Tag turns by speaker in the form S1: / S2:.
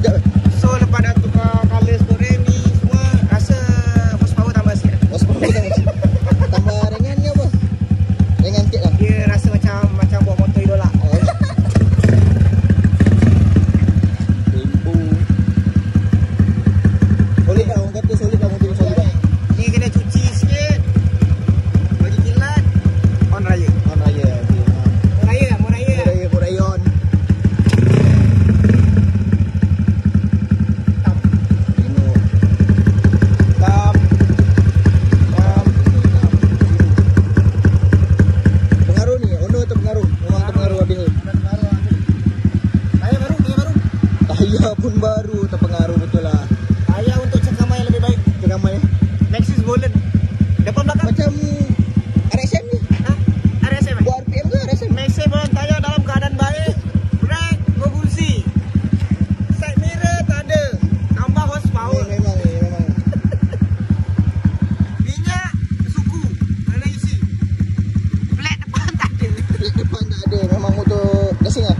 S1: sekejap.
S2: So lepas dah tukar colour sport rim ni semua, rasa horsepower tambah sikit.
S1: Horsepower tambah ringan ke apa? Ringan sikit lah.
S2: Dia rasa macam buat motor idola.
S1: Tempo. Solid lah, orang kata solid lah, motor solid lah.
S2: Ni kena cuci sikit, bagi kilat, on raya.
S1: On raya.
S2: Mau raya.
S1: Mau raya on. Pengaruh ni, owner atau pengaruh? Memang terpengaruh habis ni.
S2: Tayar baru.
S1: Tayar pun baru, terpengaruh betul lah.
S2: Tayar untuk cengkaman yang lebih baik.
S1: Cengkaman ya.
S2: Lexus Golden. Depan belakang.
S1: Macam RSM ni.
S2: Ha? RSM.
S1: Buat RPM ke RSM?
S2: Maximum tayar dalam keadaan baik. Brake berfungsi. Side mirror tak ada. Tambah horsepower.
S1: Memang.
S2: Minyak suku. Kena isi. Flat depan tak ada.
S1: Depan tak ada. Memang motor gasing lah.